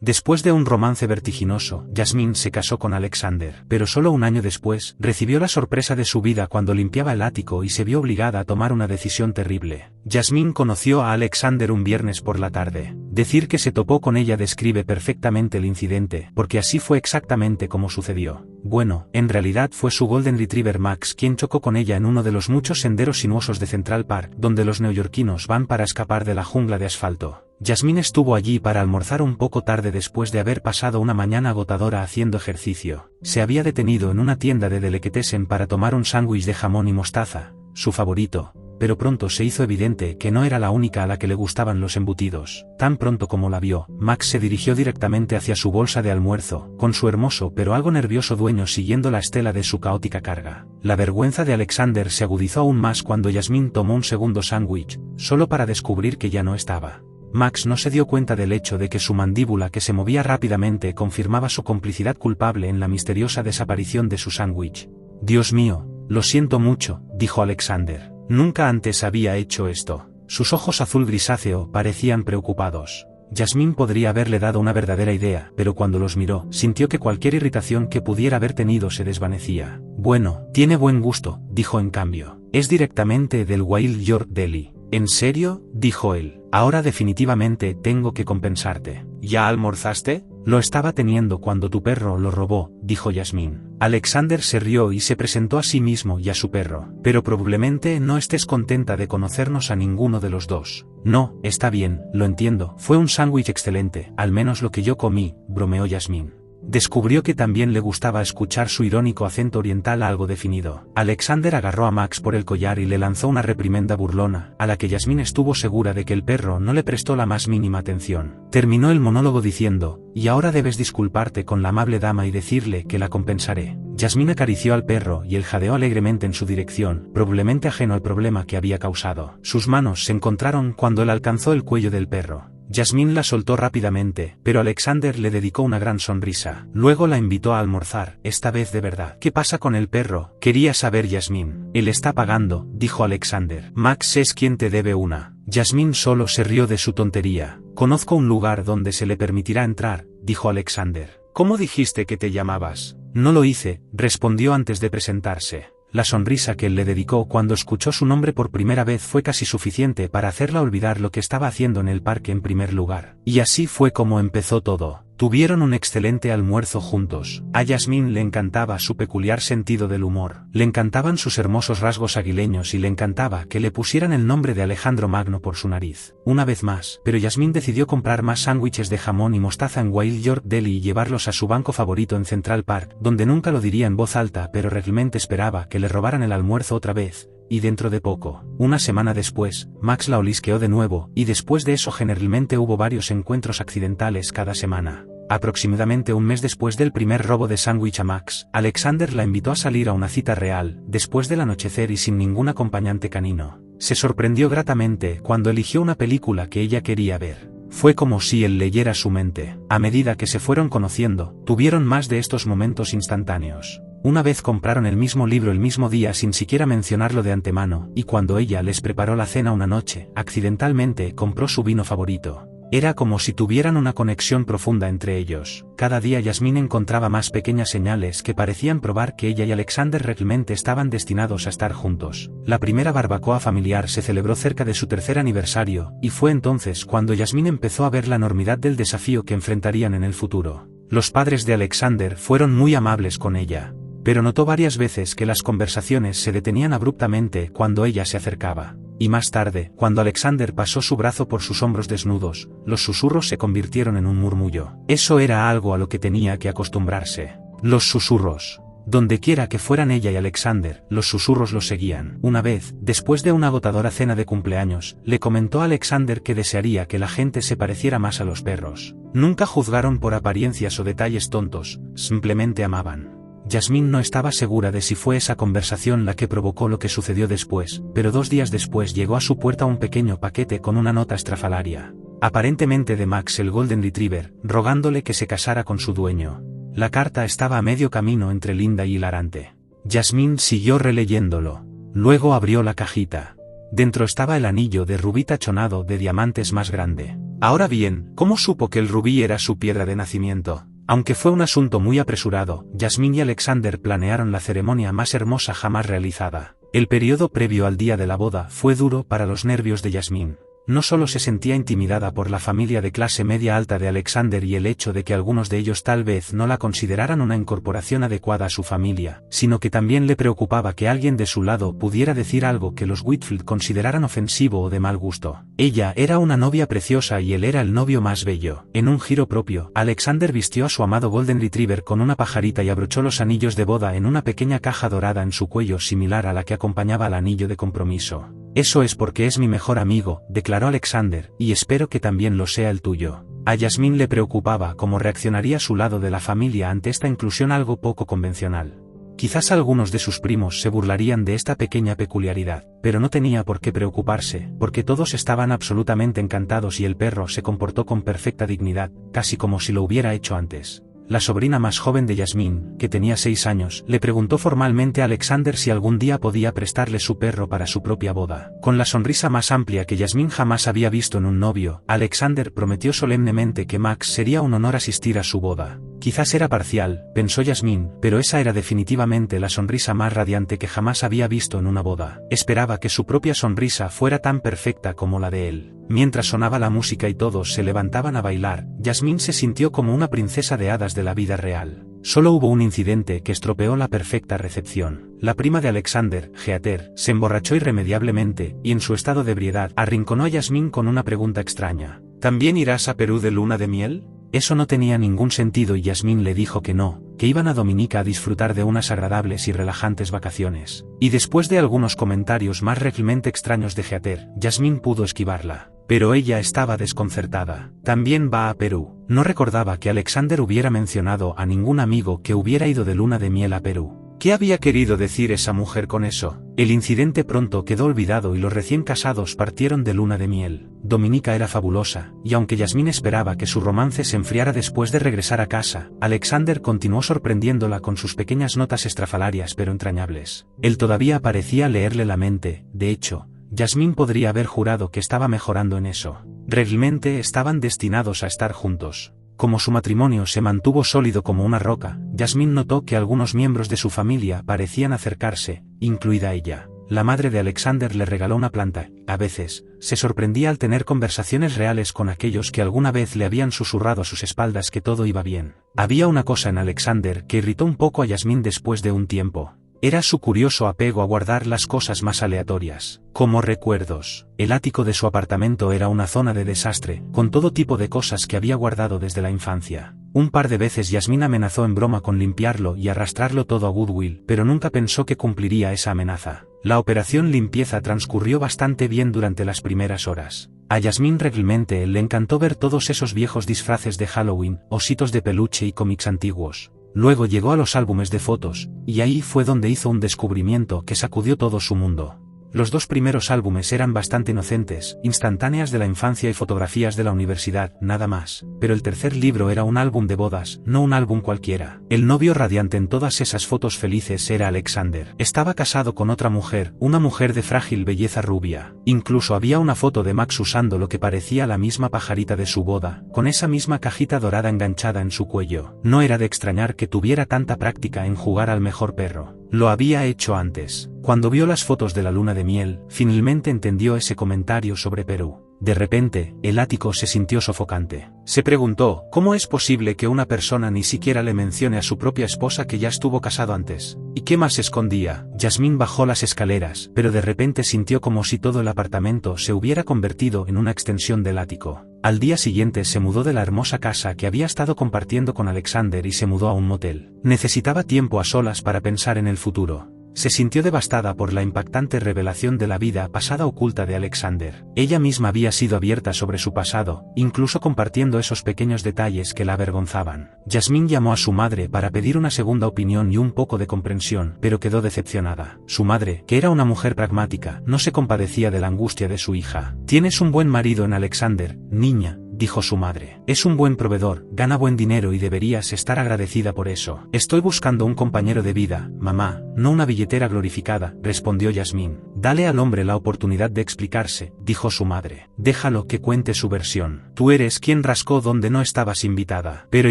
Después de un romance vertiginoso, Jasmine se casó con Alexander, pero solo un año después, recibió la sorpresa de su vida cuando limpiaba el ático y se vio obligada a tomar una decisión terrible. Jasmine conoció a Alexander un viernes por la tarde. Decir que se topó con ella describe perfectamente el incidente, porque así fue exactamente como sucedió. Bueno, en realidad fue su Golden Retriever Max quien chocó con ella en uno de los muchos senderos sinuosos de Central Park, donde los neoyorquinos van para escapar de la jungla de asfalto. Jasmine estuvo allí para almorzar un poco tarde después de haber pasado una mañana agotadora haciendo ejercicio. Se había detenido en una tienda de delicatessen para tomar un sándwich de jamón y mostaza, su favorito, pero pronto se hizo evidente que no era la única a la que le gustaban los embutidos. Tan pronto como la vio, Max se dirigió directamente hacia su bolsa de almuerzo, con su hermoso pero algo nervioso dueño siguiendo la estela de su caótica carga. La vergüenza de Alexander se agudizó aún más cuando Jasmine tomó un segundo sándwich, solo para descubrir que ya no estaba. Max no se dio cuenta del hecho de que su mandíbula que se movía rápidamente confirmaba su complicidad culpable en la misteriosa desaparición de su sándwich. «Dios mío, lo siento mucho», dijo Alexander. Nunca antes había hecho esto. Sus ojos azul grisáceo parecían preocupados. Jasmine podría haberle dado una verdadera idea, pero cuando los miró, sintió que cualquier irritación que pudiera haber tenido se desvanecía. «Bueno, tiene buen gusto», dijo en cambio. «Es directamente del Wild York Deli». «¿En serio?», dijo él. «Ahora definitivamente tengo que compensarte». «¿Ya almorzaste?». «Lo estaba teniendo cuando tu perro lo robó», dijo Jasmine. Alexander se rió y se presentó a sí mismo y a su perro. «Pero probablemente no estés contenta de conocernos a ninguno de los dos». «No, está bien, lo entiendo. Fue un sándwich excelente, al menos lo que yo comí», bromeó Jasmine. Descubrió que también le gustaba escuchar su irónico acento oriental algo definido. Alexander agarró a Max por el collar y le lanzó una reprimenda burlona, a la que Jasmine estuvo segura de que el perro no le prestó la más mínima atención. Terminó el monólogo diciendo: «Y ahora debes disculparte con la amable dama y decirle que la compensaré». Jasmine acarició al perro y él jadeó alegremente en su dirección, probablemente ajeno al problema que había causado. Sus manos se encontraron cuando él alcanzó el cuello del perro. Jasmine la soltó rápidamente, pero Alexander le dedicó una gran sonrisa. Luego la invitó a almorzar, esta vez de verdad. «¿Qué pasa con el perro?», quería saber Jasmine. «Él está pagando», dijo Alexander. «Max es quien te debe una». Jasmine solo se rió de su tontería. «Conozco un lugar donde se le permitirá entrar», dijo Alexander. «¿Cómo dijiste que te llamabas?». «No lo hice», respondió antes de presentarse. La sonrisa que él le dedicó cuando escuchó su nombre por primera vez fue casi suficiente para hacerla olvidar lo que estaba haciendo en el parque en primer lugar. Y así fue como empezó todo. Tuvieron un excelente almuerzo juntos. A Jasmine le encantaba su peculiar sentido del humor. Le encantaban sus hermosos rasgos aguileños y le encantaba que le pusieran el nombre de Alejandro Magno por su nariz. Una vez más, pero Jasmine decidió comprar más sándwiches de jamón y mostaza en Wild York Deli y llevarlos a su banco favorito en Central Park, donde nunca lo diría en voz alta, pero realmente esperaba que le robaran el almuerzo otra vez. Y dentro de poco, una semana después, Max la olisqueó de nuevo, y después de eso generalmente hubo varios encuentros accidentales cada semana. Aproximadamente un mes después del primer robo de sándwich a Max, Alexander la invitó a salir a una cita real, después del anochecer y sin ningún acompañante canino. Se sorprendió gratamente cuando eligió una película que ella quería ver. Fue como si él leyera su mente. A medida que se fueron conociendo, tuvieron más de estos momentos instantáneos. Una vez compraron el mismo libro el mismo día sin siquiera mencionarlo de antemano, y cuando ella les preparó la cena una noche, accidentalmente compró su vino favorito. Era como si tuvieran una conexión profunda entre ellos. Cada día Jasmine encontraba más pequeñas señales que parecían probar que ella y Alexander realmente estaban destinados a estar juntos. La primera barbacoa familiar se celebró cerca de su tercer aniversario, y fue entonces cuando Jasmine empezó a ver la enormidad del desafío que enfrentarían en el futuro. Los padres de Alexander fueron muy amables con ella, pero notó varias veces que las conversaciones se detenían abruptamente cuando ella se acercaba. Y más tarde, cuando Alexander pasó su brazo por sus hombros desnudos, los susurros se convirtieron en un murmullo. Eso era algo a lo que tenía que acostumbrarse. Los susurros. Dondequiera que fueran ella y Alexander, los susurros los seguían. Una vez, después de una agotadora cena de cumpleaños, le comentó a Alexander que desearía que la gente se pareciera más a los perros. Nunca juzgaron por apariencias o detalles tontos, simplemente amaban. Jasmine no estaba segura de si fue esa conversación la que provocó lo que sucedió después, pero 2 días después llegó a su puerta un pequeño paquete con una nota estrafalaria. Aparentemente de Max el Golden Retriever, rogándole que se casara con su dueño. La carta estaba a medio camino entre linda y hilarante. Jasmine siguió releyéndolo. Luego abrió la cajita. Dentro estaba el anillo de rubí tachonado de diamantes más grande. Ahora bien, ¿cómo supo que el rubí era su piedra de nacimiento? Aunque fue un asunto muy apresurado, Jasmine y Alexander planearon la ceremonia más hermosa jamás realizada. El periodo previo al día de la boda fue duro para los nervios de Jasmine. No solo se sentía intimidada por la familia de clase media alta de Alexander y el hecho de que algunos de ellos tal vez no la consideraran una incorporación adecuada a su familia, sino que también le preocupaba que alguien de su lado pudiera decir algo que los Whitfield consideraran ofensivo o de mal gusto. Ella era una novia preciosa y él era el novio más bello. En un giro propio, Alexander vistió a su amado Golden Retriever con una pajarita y abrochó los anillos de boda en una pequeña caja dorada en su cuello similar a la que acompañaba al anillo de compromiso. Eso es porque es mi mejor amigo, declaró Alexander, y espero que también lo sea el tuyo. A Jasmine le preocupaba cómo reaccionaría su lado de la familia ante esta inclusión algo poco convencional. Quizás algunos de sus primos se burlarían de esta pequeña peculiaridad, pero no tenía por qué preocuparse, porque todos estaban absolutamente encantados y el perro se comportó con perfecta dignidad, casi como si lo hubiera hecho antes. La sobrina más joven de Jasmine, que tenía 6 años, le preguntó formalmente a Alexander si algún día podía prestarle su perro para su propia boda. Con la sonrisa más amplia que Jasmine jamás había visto en un novio, Alexander prometió solemnemente que Max sería un honor asistir a su boda. Quizás era parcial, pensó Jasmine, pero esa era definitivamente la sonrisa más radiante que jamás había visto en una boda. Esperaba que su propia sonrisa fuera tan perfecta como la de él. Mientras sonaba la música y todos se levantaban a bailar, Jasmine se sintió como una princesa de hadas de la vida real. Solo hubo un incidente que estropeó la perfecta recepción. La prima de Alexander, Heather, se emborrachó irremediablemente, y en su estado de ebriedad, arrinconó a Jasmine con una pregunta extraña. ¿También irás a Perú de luna de miel? Eso no tenía ningún sentido y Jasmine le dijo que no, que iban a Dominica a disfrutar de unas agradables y relajantes vacaciones. Y después de algunos comentarios más realmente extraños de Heather, Jasmine pudo esquivarla. Pero ella estaba desconcertada. También va a Perú. No recordaba que Alexander hubiera mencionado a ningún amigo que hubiera ido de luna de miel a Perú. ¿Qué había querido decir esa mujer con eso? El incidente pronto quedó olvidado y los recién casados partieron de luna de miel. Dominica era fabulosa, y aunque Jasmine esperaba que su romance se enfriara después de regresar a casa, Alexander continuó sorprendiéndola con sus pequeñas notas estrafalarias pero entrañables. Él todavía parecía leerle la mente, de hecho, Jasmine podría haber jurado que estaba mejorando en eso. Realmente estaban destinados a estar juntos. Como su matrimonio se mantuvo sólido como una roca, Jasmine notó que algunos miembros de su familia parecían acercarse, incluida ella. La madre de Alexander le regaló una planta, a veces, se sorprendía al tener conversaciones reales con aquellos que alguna vez le habían susurrado a sus espaldas que todo iba bien. Había una cosa en Alexander que irritó un poco a Jasmine después de un tiempo. Era su curioso apego a guardar las cosas más aleatorias, como recuerdos. El ático de su apartamento era una zona de desastre, con todo tipo de cosas que había guardado desde la infancia. Un par de veces Jasmine amenazó en broma con limpiarlo y arrastrarlo todo a Goodwill, pero nunca pensó que cumpliría esa amenaza. La operación limpieza transcurrió bastante bien durante las primeras horas. A Jasmine realmente le encantó ver todos esos viejos disfraces de Halloween, ositos de peluche y cómics antiguos. Luego llegó a los álbumes de fotos, y ahí fue donde hizo un descubrimiento que sacudió todo su mundo. Los 2 primeros álbumes eran bastante inocentes, instantáneas de la infancia y fotografías de la universidad, nada más, pero el tercer libro era un álbum de bodas, no un álbum cualquiera. El novio radiante en todas esas fotos felices era Alexander. Estaba casado con otra mujer, una mujer de frágil belleza rubia. Incluso había una foto de Max usando lo que parecía la misma pajarita de su boda, con esa misma cajita dorada enganchada en su cuello. No era de extrañar que tuviera tanta práctica en jugar al mejor perro. Lo había hecho antes. Cuando vio las fotos de la luna de miel, finalmente entendió ese comentario sobre Perú. De repente, el ático se sintió sofocante. Se preguntó, ¿cómo es posible que una persona ni siquiera le mencione a su propia esposa que ya estuvo casado antes? ¿Y qué más escondía? Jasmine bajó las escaleras, pero de repente sintió como si todo el apartamento se hubiera convertido en una extensión del ático. Al día siguiente se mudó de la hermosa casa que había estado compartiendo con Alexander y se mudó a un motel. Necesitaba tiempo a solas para pensar en el futuro. Se sintió devastada por la impactante revelación de la vida pasada oculta de Alexander. Ella misma había sido abierta sobre su pasado, incluso compartiendo esos pequeños detalles que la avergonzaban. Jasmine llamó a su madre para pedir una segunda opinión y un poco de comprensión, pero quedó decepcionada. Su madre, que era una mujer pragmática, no se compadecía de la angustia de su hija. «Tienes un buen marido en Alexander, niña», dijo su madre. «Es un buen proveedor, gana buen dinero y deberías estar agradecida por eso». «Estoy buscando un compañero de vida, mamá, no una billetera glorificada», respondió Jasmine. Dale al hombre la oportunidad de explicarse, dijo su madre. Déjalo que cuente su versión. Tú eres quien rascó donde no estabas invitada. Pero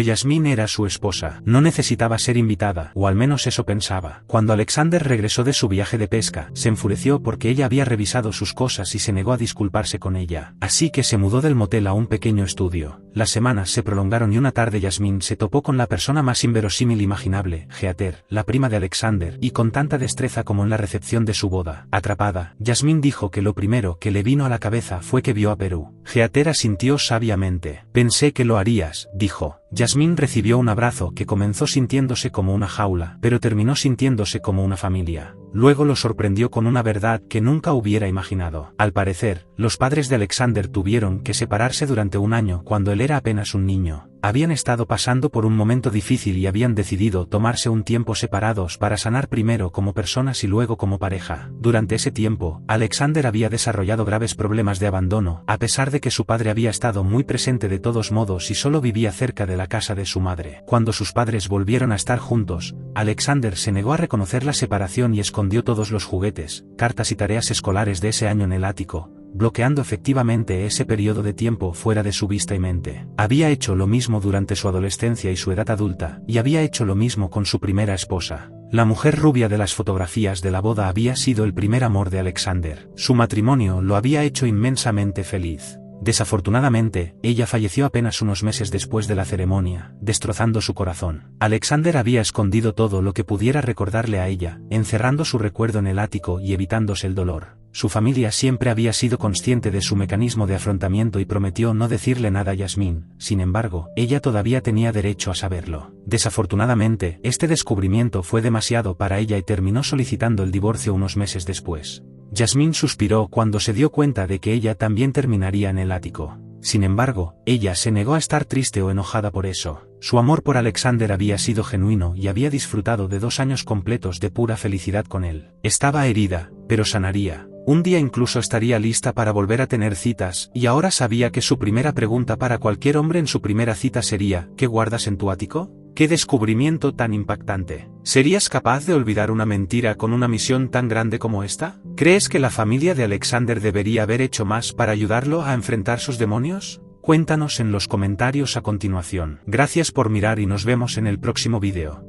Yasmín era su esposa. No necesitaba ser invitada, o al menos eso pensaba. Cuando Alexander regresó de su viaje de pesca, se enfureció porque ella había revisado sus cosas y se negó a disculparse con ella. Así que se mudó del motel a un pequeño estudio. Las semanas se prolongaron y una tarde Yasmín se topó con la persona más inverosímil imaginable, Heather, la prima de Alexander, y con tanta destreza como en la recepción de su boda. Atrapada, Yasmín dijo que lo primero que le vino a la cabeza fue que vio a Perú. Heather asintió sabiamente. Pensé que lo harías, dijo. Yasmín recibió un abrazo que comenzó sintiéndose como una jaula, pero terminó sintiéndose como una familia. Luego lo sorprendió con una verdad que nunca hubiera imaginado. Al parecer, los padres de Alexander tuvieron que separarse durante un año cuando él era apenas un niño. Habían estado pasando por un momento difícil y habían decidido tomarse un tiempo separados para sanar primero como personas y luego como pareja. Durante ese tiempo, Alexander había desarrollado graves problemas de abandono, a pesar de que su padre había estado muy presente de todos modos y solo vivía cerca de la casa de su madre. Cuando sus padres volvieron a estar juntos, Alexander se negó a reconocer la separación y escondió todos los juguetes, cartas y tareas escolares de ese año en el ático, bloqueando efectivamente ese periodo de tiempo fuera de su vista y mente. Había hecho lo mismo durante su adolescencia y su edad adulta, y había hecho lo mismo con su primera esposa. La mujer rubia de las fotografías de la boda había sido el primer amor de Alexander. Su matrimonio lo había hecho inmensamente feliz. Desafortunadamente, ella falleció apenas unos meses después de la ceremonia, destrozando su corazón. Alexander había escondido todo lo que pudiera recordarle a ella, encerrando su recuerdo en el ático y evitándose el dolor. Su familia siempre había sido consciente de su mecanismo de afrontamiento y prometió no decirle nada a Yasmín, sin embargo, ella todavía tenía derecho a saberlo. Desafortunadamente, este descubrimiento fue demasiado para ella y terminó solicitando el divorcio unos meses después. Yasmín suspiró cuando se dio cuenta de que ella también terminaría en el ático. Sin embargo, ella se negó a estar triste o enojada por eso. Su amor por Alexander había sido genuino y había disfrutado de 2 años completos de pura felicidad con él. Estaba herida, pero sanaría. Un día incluso estaría lista para volver a tener citas, y ahora sabía que su primera pregunta para cualquier hombre en su primera cita sería: ¿qué guardas en tu ático? ¡Qué descubrimiento tan impactante! ¿Serías capaz de olvidar una mentira con una misión tan grande como esta? ¿Crees que la familia de Alexander debería haber hecho más para ayudarlo a enfrentar sus demonios? Cuéntanos en los comentarios a continuación. Gracias por mirar y nos vemos en el próximo vídeo.